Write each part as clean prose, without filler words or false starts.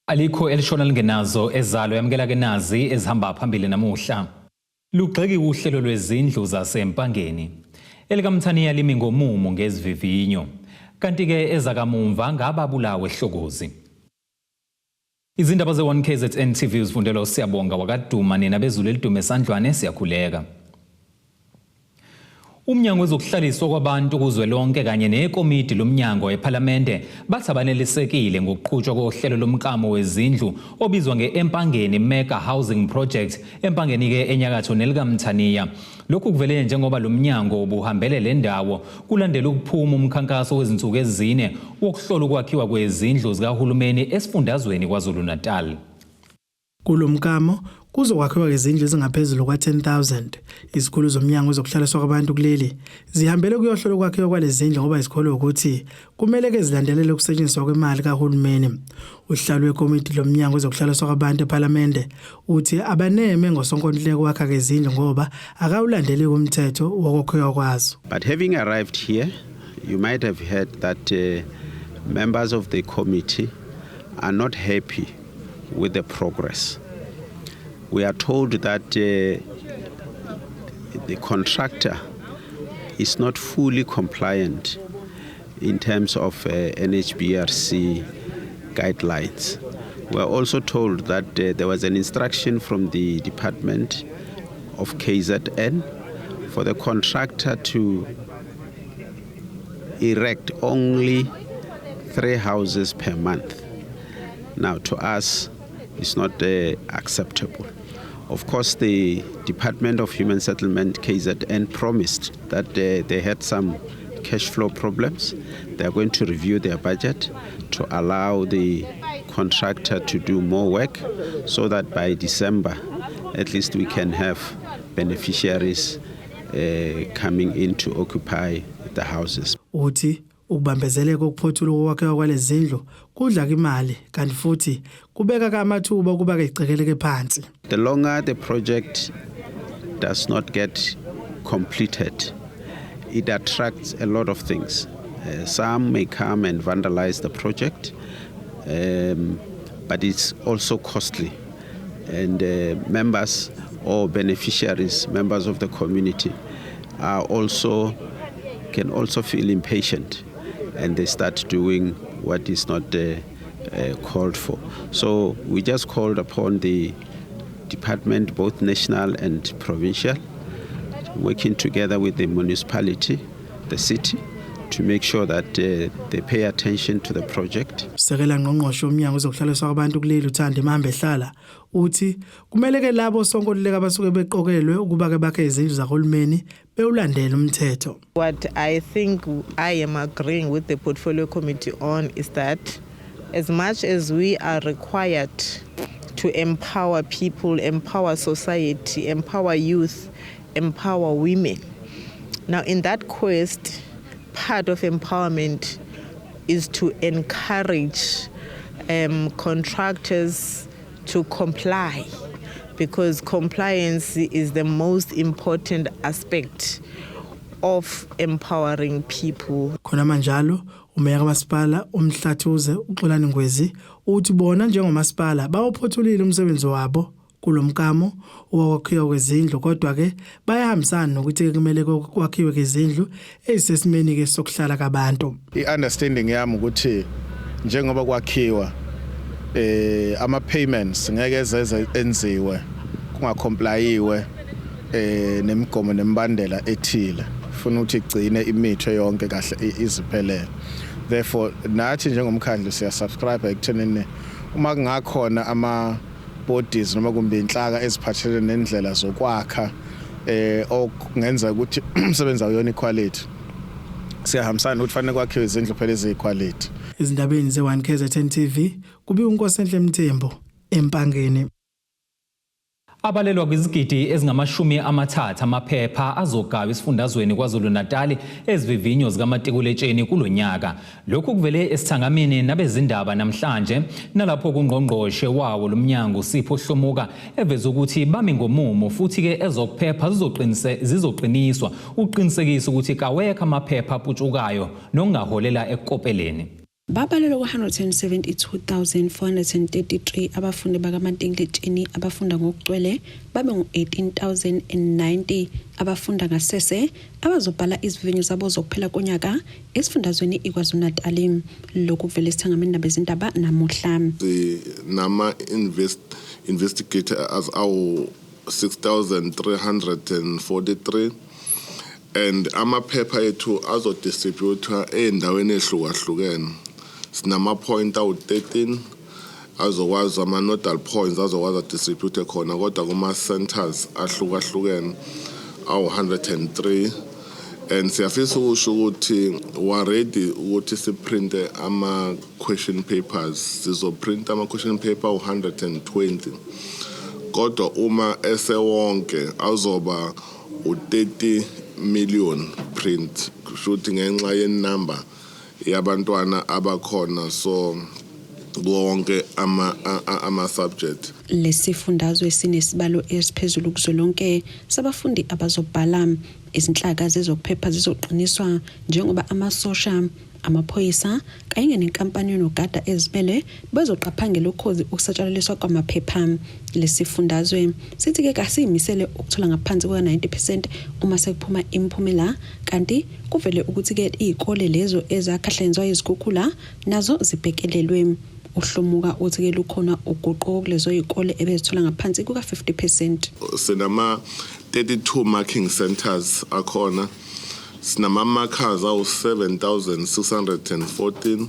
Alikho elishona lingenazo ezalo yamkela ke nazi ezihamba phambili namuhla. Lugxeki uhlelo lwezindlu zasempangeni. Elikamthaniya limi ngomumo ngezivivinyo. Kanti ke ezakamumva ngababulawe ehlokozi. Izindaba ze-1KZNTV uzifundela siyabonga wakaduma nenabezulu elidume esandlwane siyakhuleka. Umnyango wezokuhlaliswa kwabantu kuzwelonke kanye nekomiti lomnyango eParliamente bathi abanelisekile ngokuqhutshwa kohlelo lomkamo wezindlu obizwa nge-Empangeni Mega Housing Project empangeni ke enyakatho nelikamthaniya. Lokhu kuvele njengoba lo mnyango obuhambele le ndawo kulandela ukuphuma umkhankaso wezinsuku ezine wokuhlola ukwakhiwa kwezindlu zikahulumeni esifundazweni KwaZulu-Natal. Kulomkamo kuzokwakhiwa izindlu ezingaphezulu kwa-10,000. Izikhulu zomnyango wezokuhlaliswa kwabantu kuleli zihambele kuyohlola ukwakhiwa kwalezindlu ngoba izikholwa ukuthi kumele ke zilandelele ukusetshenziswa kwemali kahulumeni. Uhlalo wekomiti lomnyango wezokuhlaliswa kwabantu eParliamente uthi abaneme ngosonkontileka kwakha izindlu ngoba akawulandeli umthetho wokwakhiwa kwazo. But having arrived here, you might have heard that members of the committee are not happy with the progress. We are told that the contractor is not fully compliant in terms of NHBRC guidelines. We are also told that there was an instruction from the Department of KZN for the contractor to erect only 3 houses per month. Now, to us, it's not acceptable. Of course, the Department of Human Settlement, KZN, promised that they had some cash flow problems. They are going to review their budget to allow the contractor to do more work so that by December, at least we can have beneficiaries coming in to occupy the houses. Ukubambezeleka ukuphothula ukwakhiwa kwalezindlu kudla imali kanti futhi kubeka kamathuba kuba ke igcekeleke phansi. The longer the project does not get completed, it attracts a lot of things. Some may come and vandalize the project, but it's also costly. And members or beneficiaries, members of the community, can also feel impatient. And they start doing what is not called for. So we just called upon the department, both national and provincial, working together with the municipality, the city, to make sure that they pay attention to the project. Sekela ngqongqoshe umnyango wezokuhlaliswa kwabantu kuleli uthanda imambe ehlala uthi kumele ke labo sonkontileka abasuke beqokelwe ukuba ke bakhe izindlu zahulumeni bewulandela umthetho. What I think I am agreeing with the portfolio committee on is that as much as we are required to empower people, empower society, empower youth, empower women. Now in that quest, part of empowerment is to encourage contractors to comply, because compliance is the most important aspect of empowering people. Khona manjalo umeya kamasipala uMhlathuze uXolani Ngwezi uthi bona njengomasipala bawuphothulile umsebenzi wabo kulomkamo okwakhiwa kwezindlu kodwa ke bayahambisana nokuthi kumele kwakhiwe kwezindlu ezisesimeni ke sokuhlala kabantu. I-understanding yami ukuthi njengoba kwakhiwa ama payments ngeke enziwe kungacomplyiwe nemigomo nemibandela ethile. Ufuna ukuthi igcine imitho yonke kahle iziphelele. Therefore nathi njengomkhandlu siya subscribe ekuthenini uma kungakhona ama bodies noma kumbe inhlaka eziphathelene nendlela zokwakha okungenza ukuthi umsebenzi awuyona equality. Siyahambisana ukuthi fanele kwakhiwe izindlu phela eziquality. Izindabeni ze-1KZNTV kubi uNkosenhle Mthembu empangeni. Abalelwa kwizigidi ezingama-30 amaphepha azogaywa esifundazweni KwaZulu-Natal ezivivinyo zikamatikuletsheni kulonyaka. Lokhu kuvele esithangamini nabezindaba namhlanje nalapho kungqongqoshe wawo lomnyango Sipho Hlomuka eveza ukuthi bami ngomumo futhi ke ezokuphepha zizoqiniswa uqinisekisa ukuthi kawekho amaphepha aputshukayo nokungaholela ekukopeleni. Babalelwa 172,433 abafundi bakaMantingletsheni abafunda ngokugcwele babe ngu-18,090 abafunda ngasese abazobhala izivivinyo zabo zokuphela konyaka esifundazweni iKwaZulu-Natal. Lokhu kuvele esithangameni nabezindaba namuhla. Nama investigator as our 6,343 and amaphepha ethu azodistributwa endaweni ehlukahlukene. Sinama point out 13 azokwazi ama nodal points azokwazi distribute khona kodwa kuma centers ahlukahlukene awu 103 and siyafisa ukusho ukuthi wa ready ukuthi siprinte ama question papers. Sizoprint ama question paper 120 kodwa uma esewonke azoba u30 million print kushuthi ngenxa yenumber yabantwana abakhona so wonke ama subject. Lesifundazwe sinesibalo esiphezulu kuzolonke sabafundi abazobhala. Izinhlaka zezokuphepha zizoqiniswa njengoba amasosha, amaphoyisa kanye nenkampani yonogada ezimele bezoqaphangela ukhozi ukusatshalaliswa kwamaphepha. Lesifundazwe sithi ke kasiyimisele ukuthola ngaphansi kwa-90% uma sekuphuma imiphumela, kanti kuvele ukuthi ke izikole lezo ezakhahlanzwa izikhukhula nazo zibhekelelwe. Uhlomuka uthi ke lukhona uguquko kulezo izikole ebezithola ngaphansi kuka-50%. Sinama 32 marking centers akhona. Sinama markers awu 7,614.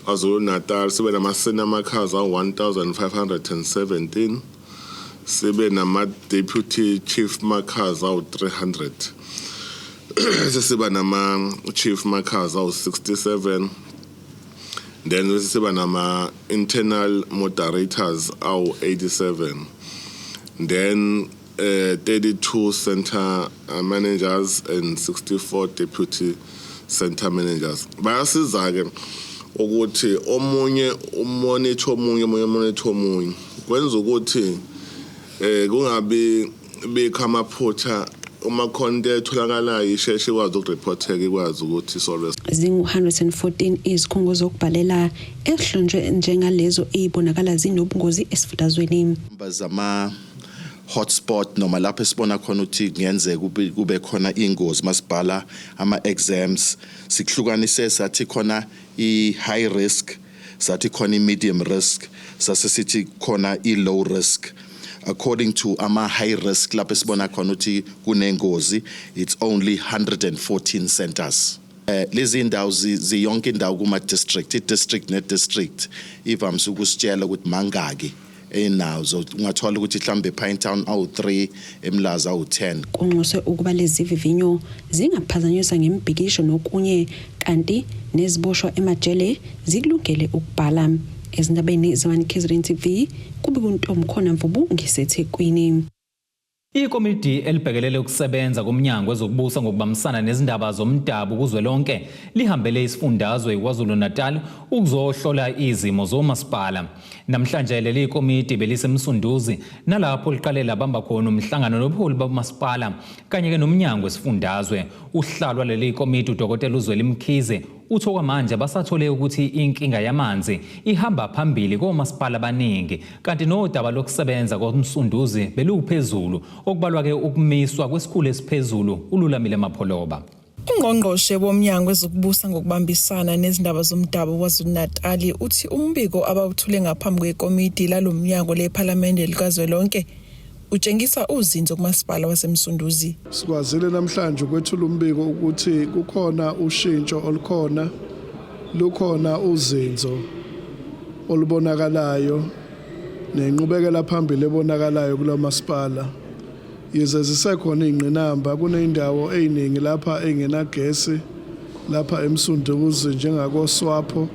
KwaZulu-Natal sibe nama senior markers awu 1,517. Sibe nama deputy chief markers awu 300. Sibe nama chief markers awu 67. Then sibe nama internal moderators awu 87. Then 32 center managers and 64 deputy center managers. Bayasiza ke ukuthi omunye umonitor omunye kwenza ukuthi kungabi bekhama photha uma khonto etholakalayo isheshe kwazi ukureporteka ikwazi ukuthi solve. Zingu-114 izikhungo zokubhalela ezihlonjwe njengalezo ezibonakala zinobungozi esifundazweni. Bazama hotspot noma lapho sibona khona ukuthi kungenzeka kube khona ingozi masibhala ama exams sikuhlukanise sathi khona i-high risk, sathi khona i-medium risk, sasithi khona i-low risk. According to ama high risk lapho sibona khona ukuthi kunengozi, it's only 114 centers. Lezi indawo ziyonke indawo kuma district ne district ivamsa ukusitshela ukuthi mangaki enazo ungathola ukuthi mhlambe Pinetown awu 3 eMlaza awu 10. Kunxuswe ukuba lezi vivinyo zingaphazanyiswa ngembhikisho nokunye kanti neziboshwa emajele zikulungele ukubhala. Ezindabeni ze-1KZNTV kubikuntomkhona Mvubu ngiseThekwini. Ikomiti elibhekelele ukusebenza komnyango wezokubusa ngokubambisana nezindaba zomdabu kuzwelonke lihambele isifundazwe iKwaZulu-Natal ukuzohlola izimo zomasipala. Namhlanje leli komiti belisemsunduzi nalapho liqalela bamba khona umhlangano nobuholi bamasipala kanye ke nomnyango wesifundazwe. Uhlalwa leli komiti uDkt Ziwupomu utho kwamanje basathole ukuthi inkinga yamanzi ihamba phambili komasipala abaningi kanti nodaba lokusebenza komsunduzi beluphezulu okubalwa ke ukumiswa kwesikhulu esiphezulu uLulamile Mapholoba. Ungqongqoshe womnyango wezokubusa ngokubambisana nezindaba zomdabu kwaZulu-Natal uthi umbiko abawuthule ngaphambi kwekomiti lalomnyango lePhalamende likazwelonke utshengisa uzinzo kumasipala wasemsunduzi. Sikwazile namhlanje ukwethula umbiko ukuthi kukhona ushintsho olukhona, lukhona uzinzo olubonakalayo nenqubekela phambili ebonakalayo kulo masipala. Yize zisekhona ingqinamba kuneyindawo eziningi lapha engenagesi lapha emsunduzi njengakoswapho,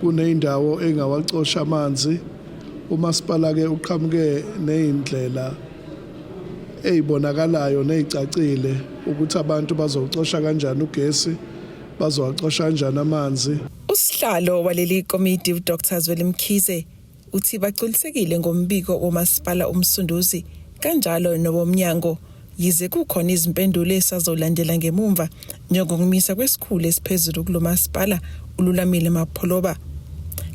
kuneyindawo engawacosha amanzi. Umasipala ke uqhamuke nezindlela ezibonakalayo nezicacile ukuthi abantu bazocosha kanjani ugesi, bazocosha kanjani amanzi. Usihlalo waleli komiti uDkt Ziwupomu uthi bagculisekile ngombiko womasipala umsunduzi kanjalo nobomnyango yize kukhona izimpendulo esazolandela ngemumva njengokumisa kwesikhulu esiphezulu kulomasipala uLulamile Mapholoba.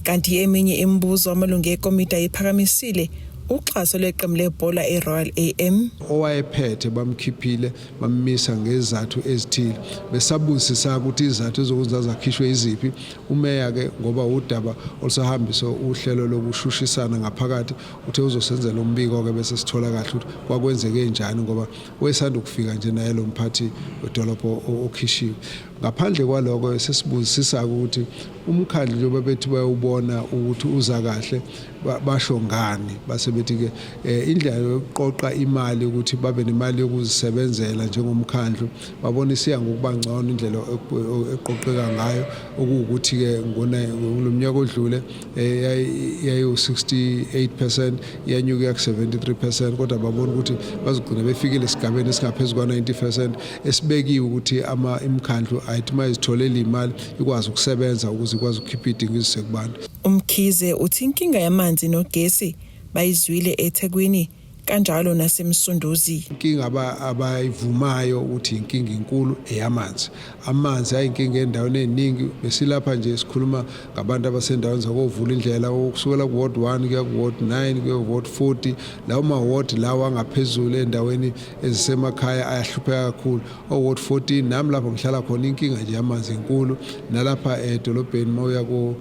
Kanti eminye imibuzo amalungu ekomiti ayiphakamisile uxhaso leqembu lebhola eRoyal AM. Owayephethe bamkhiphile bamisa ngezathu ezithile besabuzisa ukuthi izathu ezokwenza zakhishwe iziphi. Umeya ke ngoba udaba olusahambisa uhlelo lokushushisana ngaphakathi uthe uzosenzela umbiko ke bese sithola kahle ukuthi kwakwenzeke njani ngoba wesanda ukufika nje naye lo mphathi wedolopho okhishiwe. Ngaphandle kwaloko sesibuzisisa ukuthi umkhandlu njengoba bethi bayubona ukuthi uza kahle basho ngani base bethi ke indlela yokuqoqa imali ukuthi babe nemali yokuzisebenzela njengomkhandlu babona isiya ngokuba ngcono indlela eqoqeka ngayo okuwukuthi ke ngolomnyaka odlule yayo 68% yanyuka ku 73% kodwa babona ukuthi bazogcina befikile esigabeni esingaphezulu kwa 90% esibekiwe ukuthi imkhandlu ayithi mayizitholela imali ikwazi ukusebenza ukuze ikwazi ukukhipha idingiso kubantu. UMkhize uthi inkinga yamanzi nogesi bayizwile eThekwini kanjalo nasemsunduzi. Inkinga abayivumayo ukuthi inkinga inkulu eyamanzi. Amanzi ayinkinga endaweni eningi besilapha nje sikhuluma ngabantu abasendaweni zakovula indlela ukusukela ku ward 1 kuya ku ward 9 kuya ku ward 40 lawo ma ward lawa angaphezulu endaweni ezisemakhaya ayahlupheka kakhulu. O ward 14 nami lapho ngihlala khona inkinga nje yamanzi inkulu nalapha edolobheni mawuya ku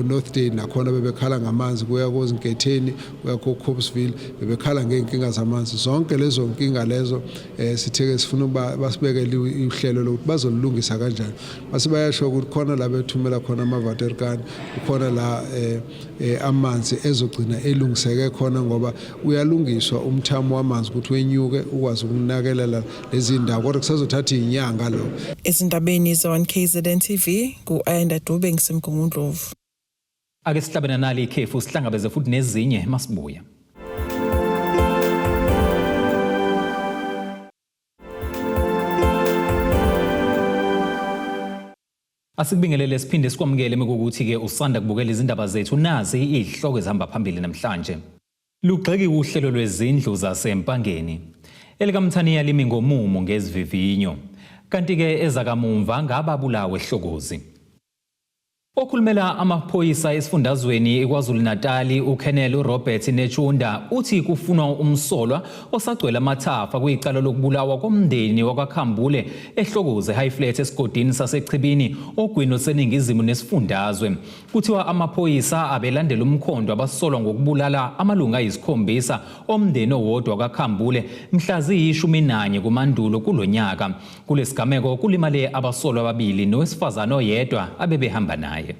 North Day nakhona bebekhala ngamanzi kuya koZinketheni kuya ko Copsville bekhala ngeenkinga zamanzi. Zonke lezo nkinga lezo sitheke sifuna ukuba basibekele uhlelo lokuthi bazolungisa kanjani. Basibayasho ukuthi khona la bethumela khona amawaterkan ukhona la amanzi ezogcina elungiseke khona ngoba uyalungiswa umthamo wamanzi ukuthi wenyuke ukwazi ukunakelela lezi ndawo kodwa kusazothatha inyanga lo. Ezindabeni ze1KZNTV ku-Ayanda Dube ngisemgungundlovu. Ake sihlabene nali ikhefu sihlangabeze futhi nezinye masibuya. Asikubingelele siphinde sikwamukele mekukuthi ke usanda kubukela izindaba zethu nazi izihloko ezihamba phambili namhlanje. Lugxeki uhlelo lwezindlu zasempangeni. Elikamthaniya limi ngomumo ngezivivinyo. Kanti ke ezakamumva ngababulawe ehlokozi. Okhulumela amaphoyisa esifundazweni eKwaZulu-Natal uKenel Robert Nechunda uthi kufunwa umsolwa osagcwele amathafa kuyicala lokubulawa komndeni wakwaKhambule ehlokoze high flat esigodini saseChibini ogwini oseningizimu nesifundazwe. Kuthiwa amaphoyisa abelandela umkhondo abasolwa ngokubulala amalunga ayisikhombisa omndeni owodwa wakwaKhambule mhla ziyi-11 kuMandulo kulonyaka. Kulesigameko kulimale abasolwa ababili nowesifazane oyedwa abebehamba naye.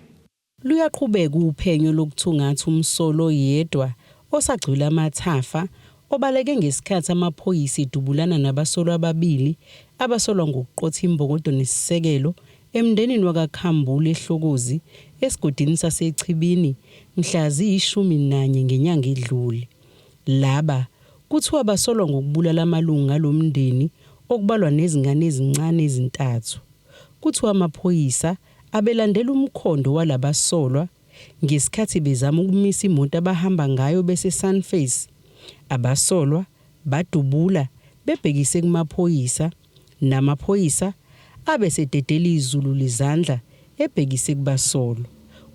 Luyaqhubeka uphenyo lokuthungatha umsolo oyedwa osagcwele amathafa obaleke ngesikhathi amaphoyisa idubulana nabasolwa ababili abasolwa ngokuqotha imbokodo nesisekelo emndenini wakwaKhambule ehlokozi esigodini saseChibini mhla ziyi-11 ngenyanga edlule. Laba kuthiwa basolwa ngokubulala amalunga lomndeni okubalwa nezingane ezincane ezintathu. Kuthiwa amaphoyisa abelandela umkhondo walabasolwa ngesikhathi bezama ukumisa imoto abahamba ngayo bese Sunface. Abasolwa badubula bebhekise kumaphoyisa namaphoyisa abesededela izulu lizandla ebhekise kubasolwa.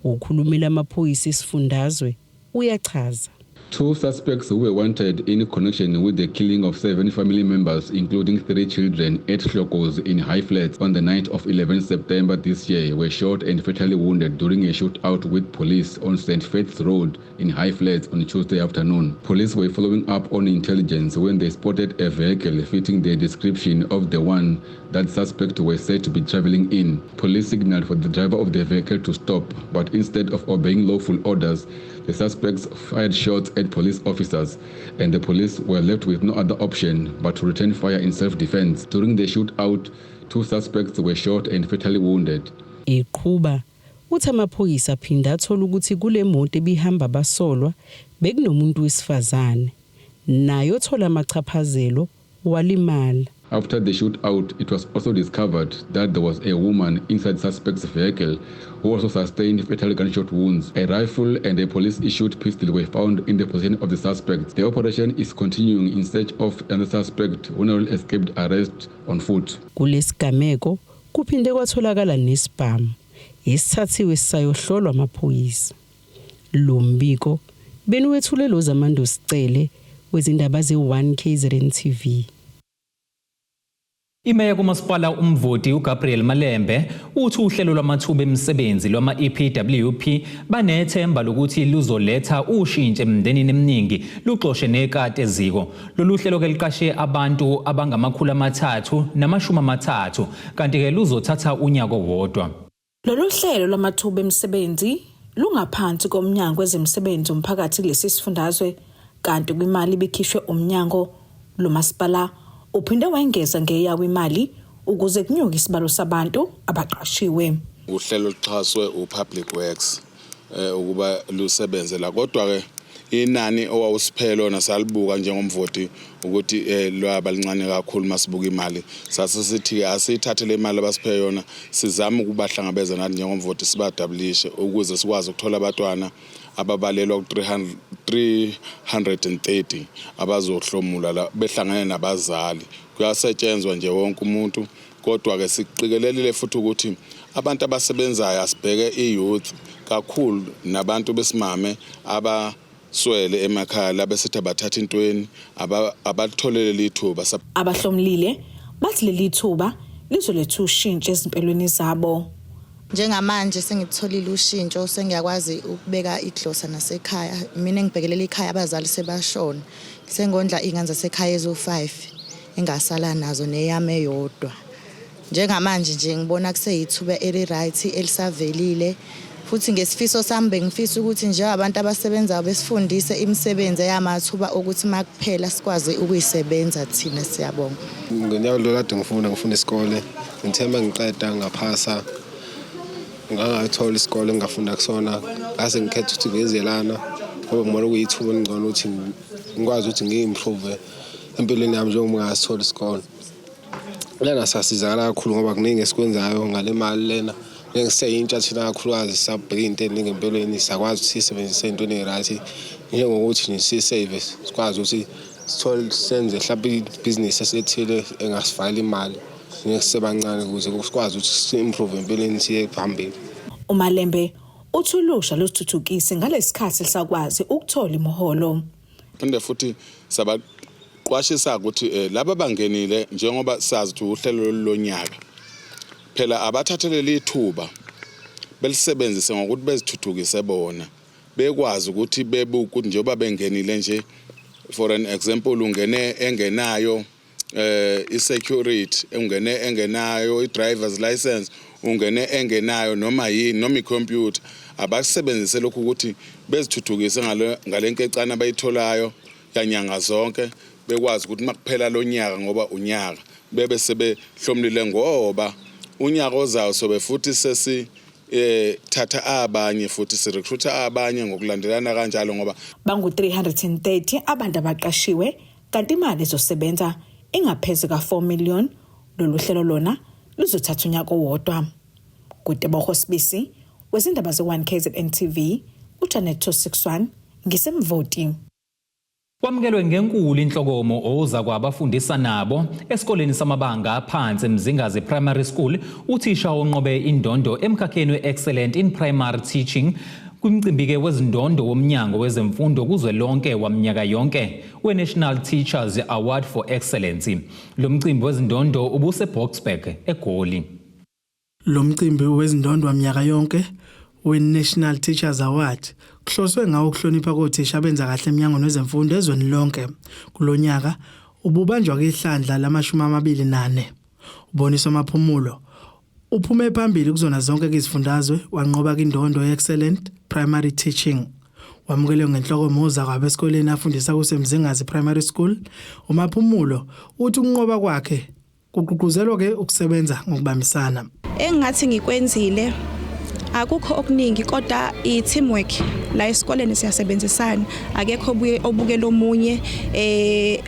Ukhulumela amaphoyisa esifundazwe uyachaza. 2 suspects who were wanted in connection with the killing of 7 family members, including 3 children, at Hlokos in High Flats on the night of 11 September this year, were shot and fatally wounded during a shootout with police on St. Faith's Road in High Flats on Tuesday afternoon. Police were following up on intelligence when they spotted a vehicle fitting the description of the one that suspects were said to be traveling in. Police signaled for the driver of the vehicle to stop, but instead of obeying lawful orders, the suspects fired shots at police officers, and the police were left with no other option but to return fire in self-defense. During the shootout, 2 suspects were shot and fatally wounded. Iqhuba uthi amaphoyisa aphinda athola ukuthi kule moto ebihamba basolwa bekunomuntu wesifazane naye othola amachaphazelo walimala. After the shootout, it was also discovered that there was a woman inside the suspect's vehicle who also sustained fatal gunshot wounds. A rifle and a police-issued pistol were found in the possession of the suspect. The operation is continuing in search of another suspect who now escaped arrest on foot. Kulesigameko kuphinde kwatholakala nesibhamu esithathiwe sayohlolwa amaphoyisa. Lo mbiko benuwethulelo zamando sicele wezindaba ze-1KZNTV. Imeya kumasipala umvoti uGabriel Malembe uthi uhlelo lwamathuba emisebenzi lwama-EPWP banethemba lokuthi luzoletha ushintsho emndenini eminingi luxoshe nekati eziko. Lolu hlelo ke liqashe abantu abangama-330 kanti ke luzothatha unyaka owodwa. Lolu hlelo lwamathuba emisebenzi lungaphansi komnyango wezemisebenzi umphakathi kulesi sifundazwe kanti kwimali bekhishwe umnyango lomasipala uphinde wengeza ngeyawo imali ukuze kunyuke isibalo sabantu abaqashiwe. Uhlelo luxhaswe uPublic Works ukuba lusebenze la kodwa ke inani owawusiphelo nasalibuka njengomvoti ukuthi lwaba lincane kakhulu masibuka imali sasisithi asithathe le mali abasiphe yona sizama ukubahlangabeza nathi njengomvoti sibadablishe ukuze sikwazi ukuthola abantwana ababalelwa ku330 abazohlomula la behlangane nabazali. Kuyasetshenzwa nje wonke umuntu kodwa ke siqikelelile futhi ukuthi abantu abasebenzayo asibheke iyouth kakhulu nabantu besimame abaswele emakhaya labesithi abathatha intweni abatholele lithuba. Abahlomlile bathi leli thuba lizoletha ushintsho ezimpelweni zabo. Njengamanje sengitholile ushintsho sengiyakwazi ukubeka idlosa nasekhaya. Mina ngibhekelela ikhaya abazali sebashona. Sengondla ingane zasekhaya ezo5 engasala nazo neyame yodwa. Njengamanje nje ngibona kuseyithuba right elisavelile futhi ngesifiso sami bengifisa ukuthi nje abantu abasebenza besifundise imisebenzi yamathuba ukuthi makuphela sikwazi ukuyisebenza thina. Siyabonga. Ngonyaka lo kade ngifunda isikole ngithemba ngiqeda ngaphasa ngangathola isikole ngafunda kusona ase ngikhetha ukuthi ngizelana ngoba ngibona ukuyithuba ngcono ukuthi ngikwazi ukuthi ngiimprove empilweni yami njengoba ngasithola isikole. Lena sasizakala kakhulu ngoba kuningi esikwenzayo ngale mali lena ngiseyintsha thina kakhulukazi sabheka into eningi empilweni sakwazi ukuthi sisebenzise into right njengokuthi nisisave sikwazi ukuthi sithole senze mhlawumbe ibusiness esethile engasifayela imali ngisebancane ukuze sikwazi ukuthi si-improve empilweni siye phambili. uMalembe uthulusha losithuthukise ngalesikhathi lisakwazi ukuthola imiholo. Phinde futhi sabaqwashisa ukuthi laba bangenile njengoba sazi ukuthi uhlelo lonyaka phela abathathelele ithuba belisebenzise ngokuthi bezithuthukise bona bekwazi ukuthi bebuke ukuthi njengoba bengenile nje for an example ungene engenayo i-security engenayo i-driver's license ungene engenayo noma yini noma i-computer abasebenzise lokhu ukuthi bezithuthukise ngale nkecana abayitholayo kanyanga zonke bekwazi ukuthi makuphela lo nyaka ngoba unyaka bebe sebehlomlile ngoba unyaka ozayo sobe futhi sesi thatha abanye futhi sirecruiter abanye ngokulandelana kanjalo ngoba bangu330 abantu abaqashiwe kanti imali ezosebenza ingaphezulu ka4 million. Lolu hlelo lona luzothatha unyaka owodwa. Kudeba Hospice wezindaba ze-1KZNTV uJanet 261 ngisemvoti. Kwamukelwe ngenkulu inhlokomo oza kwabafundisa nabo esikoleni samabanga aphansi Mzingazi Primary School uthisha onqobe indondo emkhakheni we-Excellent in Primary Teaching kumcimbi ke wezindondo womnyango wezemfundo kuzwelonke waminyaka yonke we-National Teachers Award for Excellence. Lo mcimbi wezindondo ubuse-Boksburg eGoli. Lo mcimbi wezindondo waminyaka yonke we-National Teachers Award kuhloswe ngawo ukuhlonipha kothisha abenza kahle eminyango wezemfundo ezweni lonke. Kulonyaka ububanjwa kehlandla lama-24 ubonisa amaphumulo uphume phambili kuzona zonke izifundazwe wanqoba indondo ye-Excellent Primary Teaching. Wamukelwe ngenhloko moza kwabesikoleni afundisa kuseMzingazi Primary School. Umaphumulo uthi ukunqoba kwakhe kuququzelwa ke ukusebenza ngokubambisana. Engathi ngikwenzile akukho okuningi kodwa i-teamwork la esikoleni siyasebenzisana akekho obukela omunye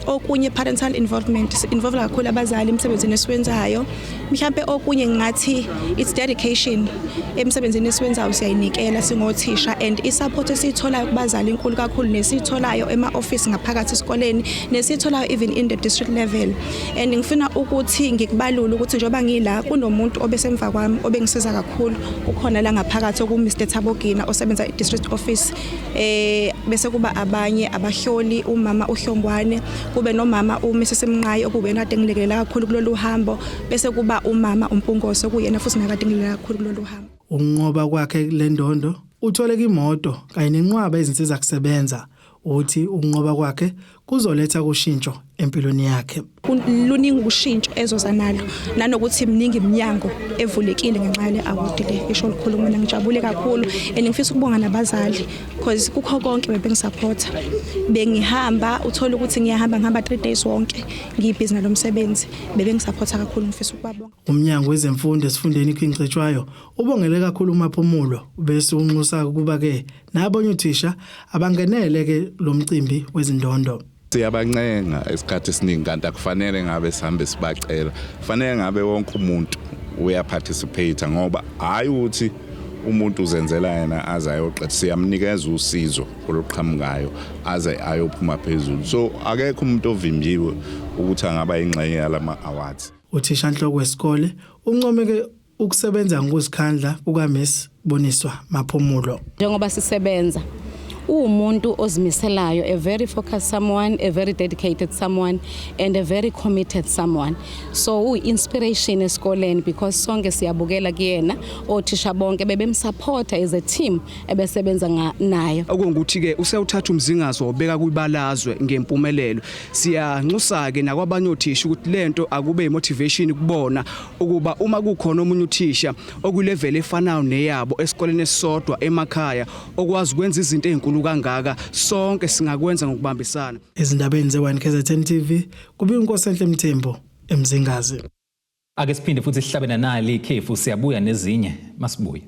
okunye parental involvement involve kakhulu abazali emsebenzini esiwenzayo mhlawumbe okunye ngathi it's dedication emsebenzini esiwenzayo siyayinikela singothisha and isupport esitholayo kubazali inkulu kakhulu nesitholayo ema-office ngaphakathi esikoleni nesitholayo even in the district level and ngifuna ukuthi ngikubalule ukuthi njengoba ngila kunomuntu obesemva kwami obengisiza kakhulu ukhona la ngaphakathi oku-Mr. Tabogina osebenza i-district office bese kuba abanye abahloli umama uHlongwane kube nomama uMrs Mnqayi okubena kade ngilekelela kakhulu kulolu hambo bese kuba umama uMpungoso kuyena futhi nakade ngilekelela kakhulu kulolu hambo. Unqoba kwakhe le ndondo utholeka imoto kanye nenqwaba izinsiza kusebenza uthi ukunqoba kwakhe kuzoletha kushintsho empilweni yakhe. Luningi ushintsho ezozanalo nanokuthi mningi iminyango evulekile ngenxa yale award le isho likhulu mina ngijabule kakhulu and ngifisa ukubonga nabazali because kukho konke bebengisupporta bengihamba uthola ukuthi ngiyahamba ngihamba 3 days wonke ngiyibhizi nalomsebenzi bebengisupporta kakhulu ngifisa ukubabonga. Umnyango wezemfundo esifundeni iKingcetshwayo ubongele kakhulu uMaphumulo bese unxusa kuba ke nabonye uthisha abangenele ke lo mcimbi wezindondo. Siyabancenga esikhathi esiningi kanti akufanele ngabe sihambe sibacela kufanele ngabe wonke umuntu uyaparticipate ngoba hayi ukuthi umuntu uzenzela yena aze ayoqeda siyamnikeza usizo oluqhamukayo aze ayophuma phezulu so akekho umuntu ovimbiwe ukuthi angaba ingxenye yalama awards. Uthisha nhloko wesikole uncomeke ukusebenza ngokuzikhandla kukaMiss Boniswa Maphumulo. Njengoba sisebenza umuntu ozimiselayo a very focused someone, a very dedicated someone and a very committed someone. So inspiration esikoleni because sonke siyabukela kuyena othisha bonke bebemsupporta as a team ebesebenza nayo. Okungukuthi ke usewuthatha umzingazo obeka kubalazwe ngempumelelo. Siyanxusa ke nakwabanye othisha ukuthi lento akube imotivation kubona ukuba uma kukhona omunye uthisha okulevel efanayo neyabo esikoleni esisodwa emakhaya okwazi ukwenza izinto ezinkulu kangaka sonke singakwenza ngokubambisana. Ezindabeni ze1KZN TV kubuya uNkosenhle Mthembu eMzingazi. Ake siphinde futhi sihlabena nali ikhefu siyabuya nezinye masibuye.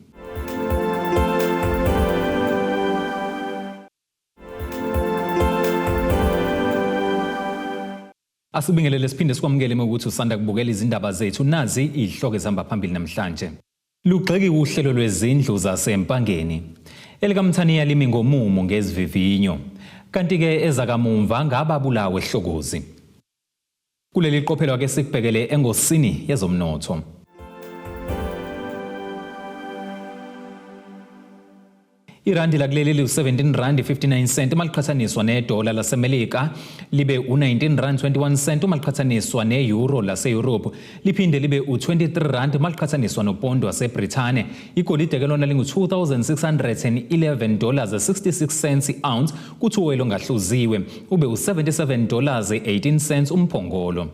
Asibingelele siphinde sikwamukele ukuthi usanda kubukela izindaba zethu nazi ihloko ezihamba phambili namhlanje. Lugxeki uhlelo lwezindlu zasempangeni. Elikamthaniya limi ngomumo ngezivivinyo. Kanti ke ezakamumva ngababulawe ehlokozi. Kuleli qophelo ake sikubhekele engosini yezomnotho. Irandi lakuleli li-17.59 maliqhathaniswa nedola laseMelika libe u-19.21 maliqhathaniswa ne-euro lase-Europe liphinde libe u-23 maliqhathaniswa nopondo waseBrithane. Igolide ke lona lingu-$2,611.66 i-ounce kuthuwelo ngahluziwe ube u-$77.18 umphongolo.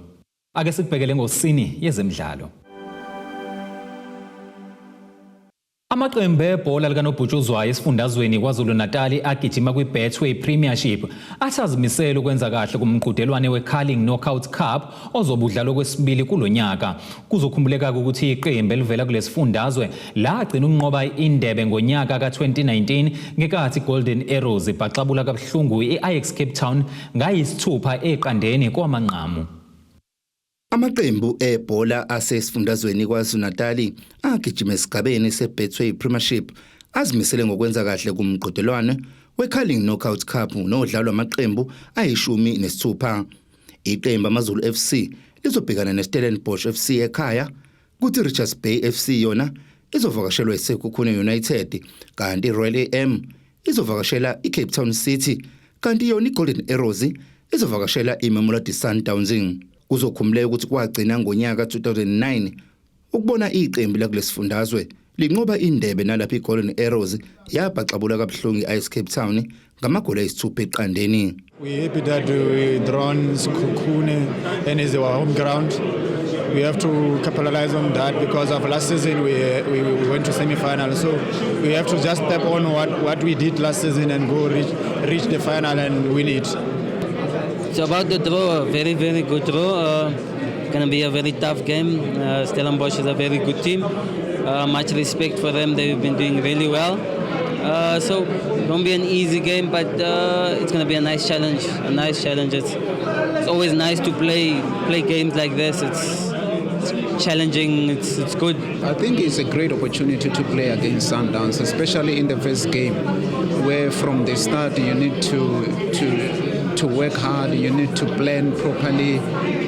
Ake sikubhekele ngosini yezemidlalo. Amaqembu ebhola likanobhutshuzwayo esifundazweni KwaZulu-Natal agijima kwi-Betway Premiership asazimisela ukwenza kahle kumqhudelwano we-Curling Knockout Cup ozobudlala kwesibili kulonyaka. Kuzokhumbuleka ukuthi iqembu elivela kulesifundazwe lagcina ukunqoba indebe ngonyaka ka-2019 ngekathi Golden Arrows ibhaxabula kabuhlungu i-Ajax Cape Town ngayisithupha eqandeni kwamanqamu. Amaqembu ebhola asesifundazweni KwaZulu-Natal agijima esigabeni se-Betway Premiership azimisele ngokwenza kahle kumqhudelwano we-Curling Knockout Cup nodlalwa amaqembu ayi-16. Iqembu AmaZulu FC lizobhekana neStellenbosch FC ekhaya, kuthi Richards Bay FC yona izovakashelwa iSekhukhune United, kanti iRoyal AM izovakashela iCape Town City, kanti yona iGolden Arrows izovakashela iMamelodi Sundowns. Kuzokhumuleka ukuthi kwagcina ngonyaka 2009 ukubona iqembu lakulesifundazwe linqoba indebe nalapha iGolden Arrows yabhaxabula kabuhlungu i-Ajax Cape Town ngamagoli ayisithupha eqandeni. We happy that we drawn Sekhukhune and is our home ground. We have to capitalize on that because of last season we went to semi-final, so we have to just step on what we did last season and go reach the final and win it. It's about the draw, a very, very good draw. Going to be a very tough game. Stellenbosch is a very good team. Much respect for them. They've been doing really well. So it won't be an easy game, but it's going to be a nice challenge. It's always nice to play games like this. It's challenging. It's good. I think it's a great opportunity to play against Sundowns, especially in the first game, where from the start you need to work hard, you need to plan properly,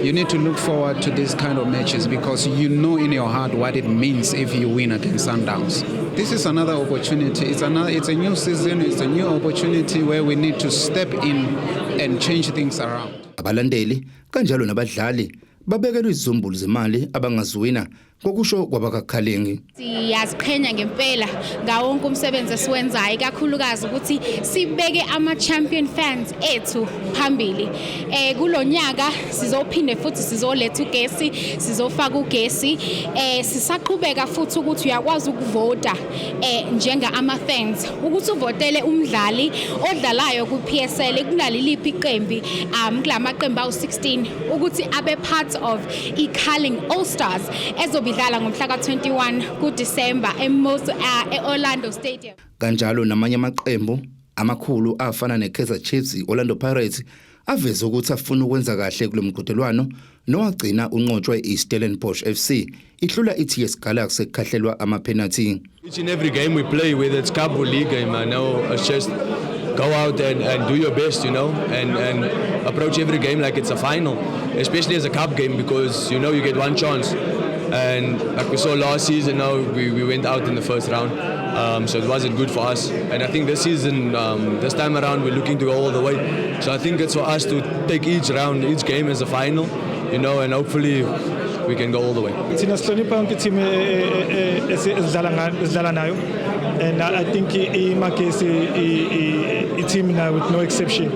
you need to look forward to these kind of matches because you know in your heart what it means if you win against Sundowns. This is another opportunity. It's a new season, it's a new opportunity where we need to step in and change things around. Abalandeli kanjalo nabadlali babekelwe izizumbulu zemali abangaziwina ngokusho kwabakakhalengi. Siyaziqhenya ngempela ngawo wonke umsebenzi esiwenzayo ikakhulukazi ukuthi sibeke ama-champion fans ethu phambili. Kulonyaka sizophinde futhi sizoletha ugesi, sizofaka ugesi. Sisaqhubeka futhi ukuthi uyakwazi ukuvota njenga ama-fans ukuthi uvotele umdlali odlalayo ku-PSL kunaliliphi iqembi kulamaqembu awu-16 ukuthi abe part of i-Culling All Stars ezobidlala ngomhla ka-21 kuDisemba e-Orlando Stadium. Kanjalo namanye amaqembu amakhulu afana ne-Kaizer Chiefs, Orlando Pirates aveze ukuthi afuna ukwenza kahle kulomqhudelwano nowagcina unqotshwe iStellenbosch FC ihlula iTS Galaxy ekhahlelwa ama-penalty. Each and every game we play, whether it's cup or league game, I know it's just go out and do your best, you know, and approach every game like it's a final, especially as a cup game because you know you get one chance. And like we saw last season, now we went out in the first round, so it wasn't good for us. And I think this season, this time around, we're looking to go all the way. So I think it's for us to take each round, each game as a final, you know, and hopefully we can go all the way. Thina sihlonipha yonke team esidlala nayo, and I think iMagesi team now with no exception.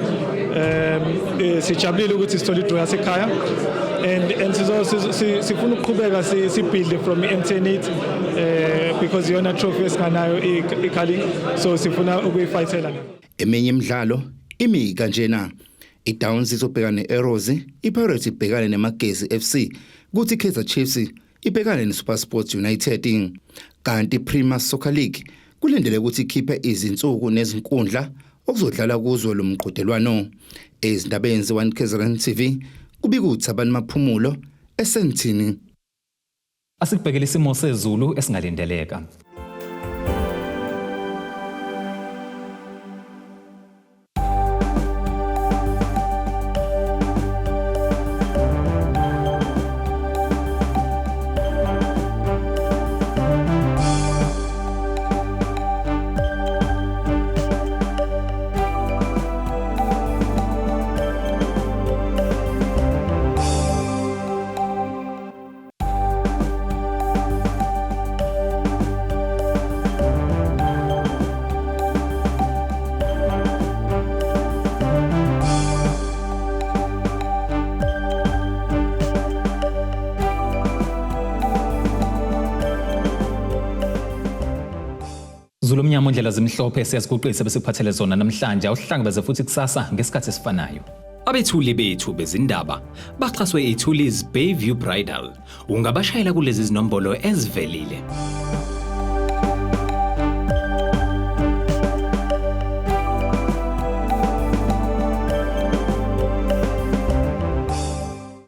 Sijabulile ukuthi sithole idraw yasekhaya. And sifuna ukuqhubeka sibuild from M10 because yona trophy esinganayo iCulling, so sifuna ukuyifightela. Eminye imidlalo imi kanjena. iDowns izobhekana neArrows, iPirates ibhekane neMagesi FC, kuthi iKaizer Chiefs ibhekane neSuperSport United. Kanti iPremier Soccer League kulendele ukuthi ikhiphe izinsuku nezinkundla okuzodlala kuzo lo mqhudelwano. Ezindabeni ze1KZN TV kubikuthi abantu maphumulo esentini. Asikubhekele isimo sezulu esingalindeleka. Zulumnyama indlela zimhlophe siyaziguqisa bese kuphathele zona namhlanje awuhlangabeze futhi kusasa ngesikhathi esifanayo. Abethuli bethu bezindaba baxhaswe ithulis Bayview Bridal. Ungabashayela kulezi zinombolo ezivelile.